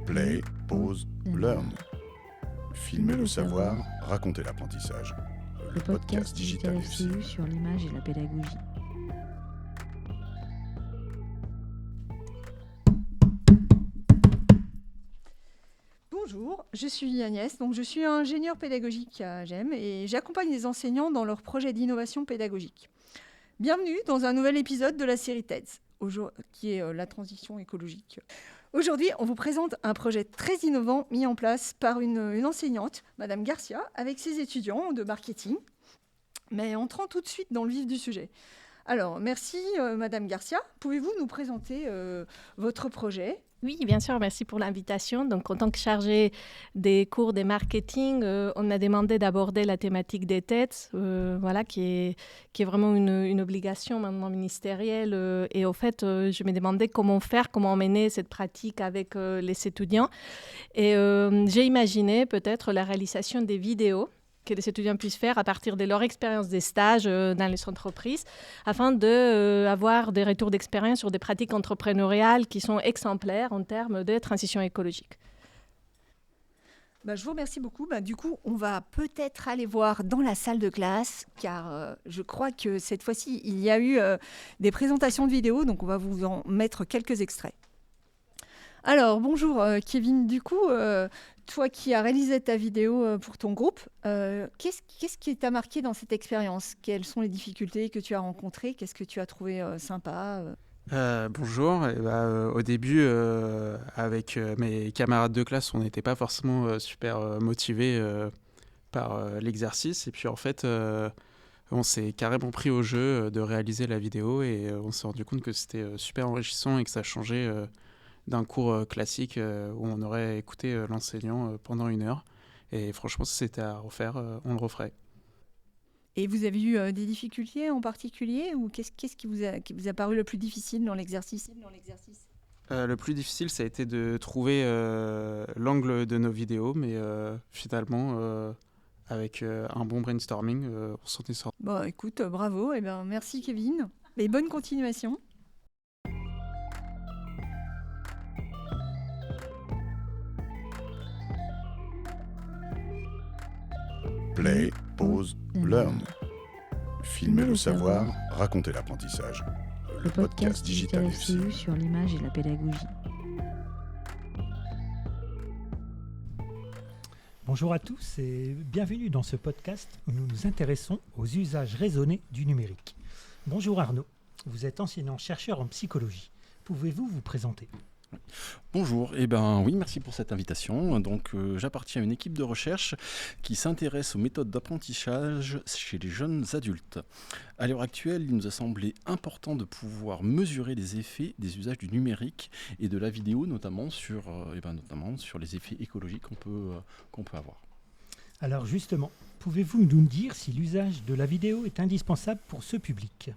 Play, pause, learn. Filmer le savoir, raconter l'apprentissage. Le podcast Digital FCU sur l'image et la pédagogie. Bonjour, je suis Agnès, je suis ingénieure pédagogique à GEM et j'accompagne les enseignants dans leurs projets d'innovation pédagogique. Bienvenue dans un nouvel épisode de la série TEDS, qui est la transition écologique. Aujourd'hui, on vous présente un projet très innovant mis en place par une enseignante, Madame Garcia, avec ses étudiants de marketing. Mais entrons tout de suite dans le vif du sujet. Alors, merci Madame Garcia. Pouvez-vous nous présenter votre projet ? Oui, bien sûr, merci pour l'invitation. Donc, en tant que chargée des cours de marketing, on a demandé d'aborder la thématique des TEDS, qui est vraiment une obligation maintenant ministérielle. Et au fait, je me demandais comment mener cette pratique avec les étudiants. Et j'ai imaginé peut-être la réalisation des vidéos que les étudiants puissent faire à partir de leur expérience des stages dans les entreprises, afin d'avoir des retours d'expérience sur des pratiques entrepreneuriales qui sont exemplaires en termes de transition écologique. Je vous remercie beaucoup. Du coup, on va peut-être aller voir dans la salle de classe, car je crois que cette fois-ci, il y a eu des présentations de vidéos, donc on va vous en mettre quelques extraits. Alors, bonjour Kevin, du coup, toi qui as réalisé ta vidéo pour ton groupe, qu'est-ce qui t'a marqué dans cette expérience ? Quelles sont les difficultés que tu as rencontrées ? Qu'est-ce que tu as trouvé sympa ? Bonjour, au début, avec mes camarades de classe, on n'était pas forcément super motivés par l'exercice. Et puis en fait, on s'est carrément pris au jeu de réaliser la vidéo et on s'est rendu compte que c'était super enrichissant et que ça changeait d'un cours classique où on aurait écouté l'enseignant pendant 1 heure. Et franchement, si c'était à refaire, on le referait. Et vous avez eu des difficultés en particulier, ou qu'est-ce qui vous a paru le plus difficile dans l'exercice ? Le plus difficile, ça a été de trouver l'angle de nos vidéos, mais finalement, avec un bon brainstorming, on s'en est sorti. Bon, écoute, bravo, merci Kevin, et bonne continuation. Play, pause, learn. Filmer le savoir, raconter l'apprentissage. Le podcast Digital FCU sur l'image et la pédagogie. Bonjour à tous et bienvenue dans ce podcast où nous nous intéressons aux usages raisonnés du numérique. Bonjour Arnaud, vous êtes enseignant-chercheur en psychologie. Pouvez-vous vous présenter ? Bonjour, oui, merci pour cette invitation. Donc, j'appartiens à une équipe de recherche qui s'intéresse aux méthodes d'apprentissage chez les jeunes adultes. À l'heure actuelle, il nous a semblé important de pouvoir mesurer les effets des usages du numérique et de la vidéo, notamment sur les effets écologiques qu'on peut avoir. Alors justement, pouvez-vous nous dire si l'usage de la vidéo est indispensable pour ce public ?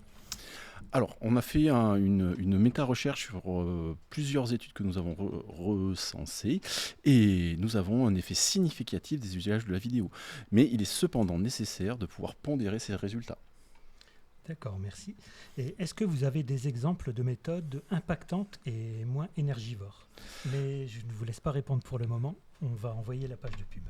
Alors, on a fait une méta-recherche sur plusieurs études que nous avons recensées et nous avons un effet significatif des usages de la vidéo. Mais il est cependant nécessaire de pouvoir pondérer ces résultats. D'accord, merci. Et est-ce que vous avez des exemples de méthodes impactantes et moins énergivores ? Mais je ne vous laisse pas répondre pour le moment. On va envoyer la page de pub.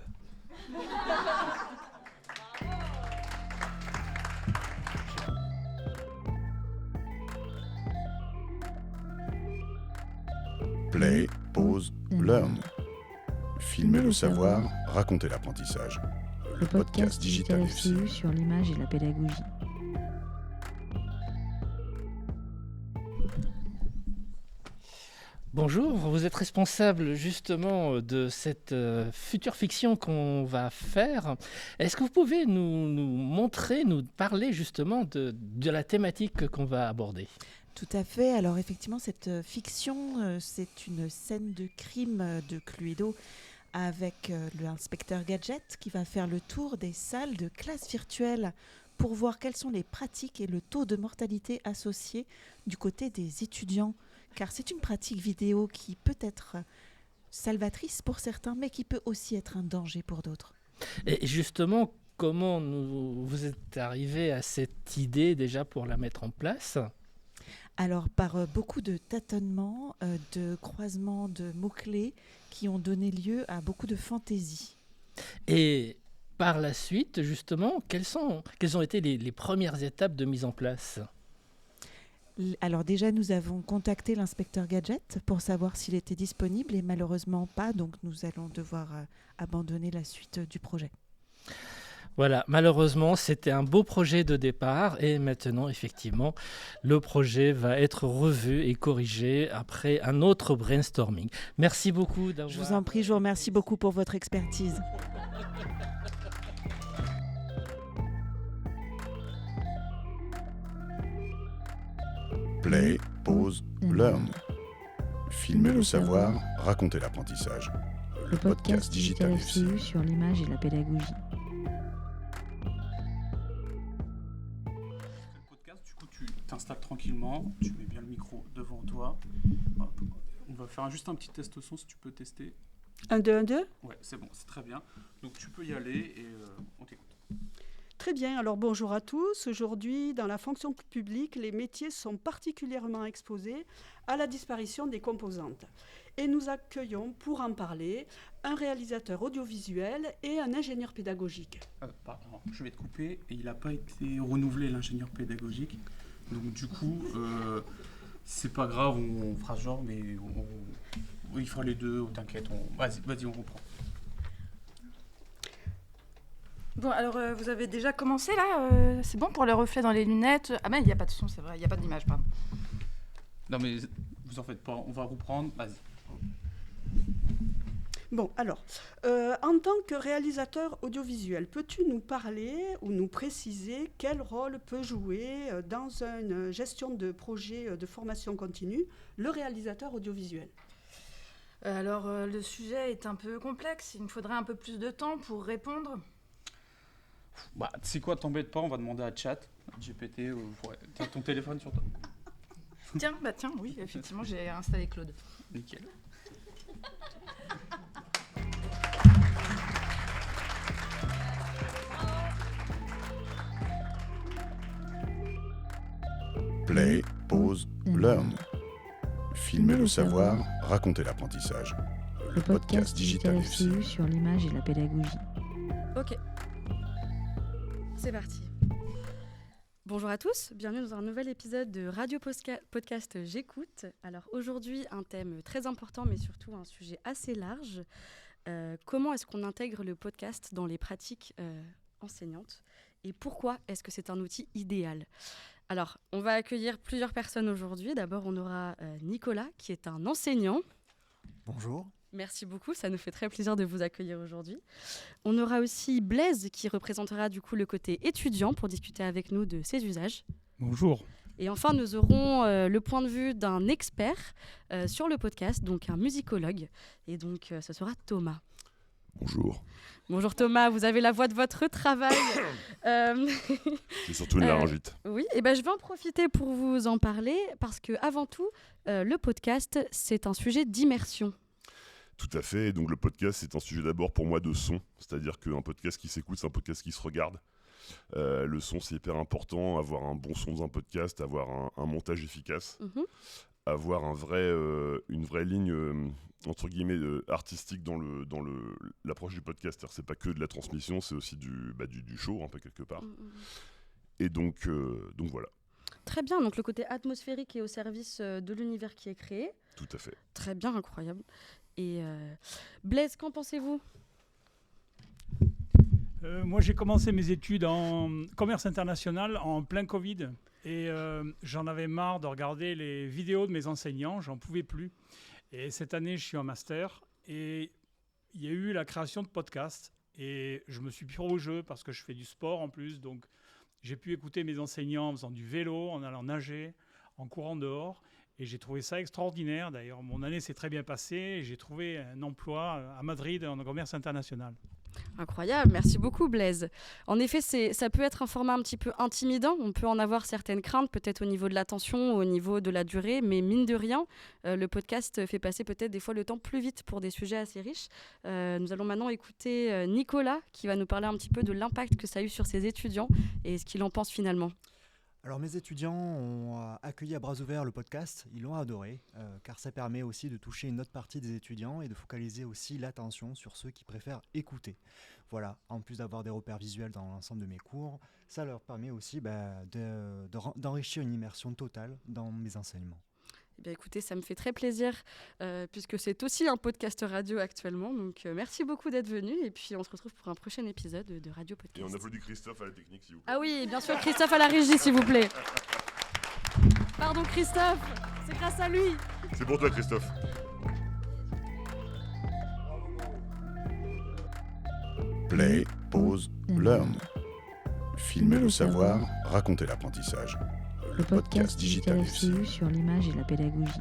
Play, pause, learn. Filmer le savoir, raconter l'apprentissage. Le podcast Digital FCU sur l'image et la pédagogie. Bonjour, vous êtes responsable justement de cette future fiction qu'on va faire. Est-ce que vous pouvez nous parler justement de la thématique qu'on va aborder ? Tout à fait. Alors effectivement, cette fiction, c'est une scène de crime de Cluedo avec l'inspecteur Gadget qui va faire le tour des salles de classe virtuelle pour voir quelles sont les pratiques et le taux de mortalité associé du côté des étudiants. Car c'est une pratique vidéo qui peut être salvatrice pour certains, mais qui peut aussi être un danger pour d'autres. Et justement, comment vous êtes arrivé à cette idée déjà pour la mettre en place ? Alors, par beaucoup de tâtonnements, de croisements de mots-clés qui ont donné lieu à beaucoup de fantaisie. Et par la suite, justement, quelles ont été les premières étapes de mise en place ? Alors déjà, nous avons contacté l'inspecteur Gadget pour savoir s'il était disponible et malheureusement pas, donc nous allons devoir abandonner la suite du projet. Voilà, malheureusement, c'était un beau projet de départ et maintenant, effectivement, le projet va être revu et corrigé après un autre brainstorming. Merci beaucoup d'avoir... Je vous en prie, je vous remercie beaucoup pour votre expertise. Play, pause, learn. Filmer le savoir, raconter l'apprentissage. Le podcast Digital FCU sur l'image et la pédagogie. Le podcast, du coup, tu t'installes tranquillement, tu mets bien le micro devant toi. Hop. On va faire juste un petit test son, si tu peux tester. 1, 2, 1, 2. Ouais, c'est bon, c'est très bien. Donc tu peux y aller et on t'écoute. Très bien, alors bonjour à tous. Aujourd'hui, dans la fonction publique, les métiers sont particulièrement exposés à la disparition des composantes. Et nous accueillons pour en parler un réalisateur audiovisuel et un ingénieur pédagogique. Pardon, je vais te couper. Et il n'a pas été renouvelé, l'ingénieur pédagogique. Donc du coup, c'est pas grave, on fera ce genre, mais il fera les deux, t'inquiète. Vas-y, on reprend. Bon, alors vous avez déjà commencé là c'est bon pour le reflet dans les lunettes? Ah ben il n'y a pas de son, c'est vrai, il n'y a pas d'image, pardon. Non mais vous en faites pas, on va reprendre, vas-y. Bon, alors, en tant que réalisateur audiovisuel, peux-tu nous parler ou nous préciser quel rôle peut jouer dans une gestion de projet de formation continue le réalisateur audiovisuel? Alors le sujet est un peu complexe, il me faudrait un peu plus de temps pour répondre. Bah, tu sais quoi, t'embête pas, on va demander à Chat, GPT, t'as ton téléphone sur toi. Tiens, oui, effectivement, j'ai installé Claude. Nickel. Play, pause, learn. Filmer le savoir, raconter l'apprentissage. Le podcast Digital FCU sur l'image et la pédagogie. Ok. C'est parti. Bonjour à tous, bienvenue dans un nouvel épisode de Radio Podcast J'écoute. Alors aujourd'hui, un thème très important, mais surtout un sujet assez large. Comment est-ce qu'on intègre le podcast dans les pratiques enseignantes? Et pourquoi est-ce que c'est un outil idéal? Alors, on va accueillir plusieurs personnes aujourd'hui. D'abord, on aura Nicolas, qui est un enseignant. Bonjour. Merci beaucoup, ça nous fait très plaisir de vous accueillir aujourd'hui. On aura aussi Blaise qui représentera du coup le côté étudiant pour discuter avec nous de ses usages. Bonjour. Et enfin, nous aurons le point de vue d'un expert sur le podcast, donc un musicologue. Et donc, ce sera Thomas. Bonjour. Bonjour Thomas, vous avez la voix de votre travail. C'est surtout une laryngite. Oui, et ben je vais en profiter pour vous en parler parce que avant tout, le podcast, c'est un sujet d'immersion. Tout à fait. Donc le podcast, c'est un sujet d'abord pour moi de son. C'est-à-dire qu'un podcast qui s'écoute, c'est un podcast qui se regarde. Le son, c'est hyper important. Avoir un bon son dans un podcast, avoir un montage efficace, avoir une vraie ligne entre guillemets artistique dans l'approche du podcast. C'est-à-dire, c'est pas que de la transmission, c'est aussi du show un peu quelque part. Et donc voilà. Très bien. Donc le côté atmosphérique est au service de l'univers qui est créé. Tout à fait. Très bien, incroyable. Et Blaise, qu'en pensez-vous? Moi, j'ai commencé mes études en commerce international en plein Covid. Et j'en avais marre de regarder les vidéos de mes enseignants. J'en pouvais plus. Et cette année, je suis en master. Et il y a eu la création de podcasts. Et je me suis pris au jeu parce que je fais du sport en plus. Donc, j'ai pu écouter mes enseignants en faisant du vélo, en allant nager, en courant dehors. Et j'ai trouvé ça extraordinaire. D'ailleurs, mon année s'est très bien passée. J'ai trouvé un emploi à Madrid en commerce international. Incroyable, merci beaucoup Blaise. En effet, ça peut être un format un petit peu intimidant. On peut en avoir certaines craintes, peut-être au niveau de l'attention, au niveau de la durée. Mais mine de rien, le podcast fait passer peut-être des fois le temps plus vite pour des sujets assez riches. Nous allons maintenant écouter Nicolas qui va nous parler un petit peu de l'impact que ça a eu sur ses étudiants et ce qu'il en pense finalement. Alors mes étudiants ont accueilli à bras ouverts le podcast, ils l'ont adoré, car ça permet aussi de toucher une autre partie des étudiants et de focaliser aussi l'attention sur ceux qui préfèrent écouter. Voilà, en plus d'avoir des repères visuels dans l'ensemble de mes cours, ça leur permet aussi d'enrichir une immersion totale dans mes enseignements. Eh bien, écoutez, ça me fait très plaisir, puisque c'est aussi un podcast radio actuellement. Donc, merci beaucoup d'être venu. Et puis, on se retrouve pour un prochain épisode de Radio Podcast. Et on applaudit Christophe à la technique, s'il vous plaît. Ah oui, bien sûr, Christophe à la régie, s'il vous plaît. Pardon, Christophe, c'est grâce à lui. C'est pour toi, Christophe. Play, pause, learn. Filmer le savoir, raconter l'apprentissage. Le podcast Digital FCU sur l'image et la pédagogie.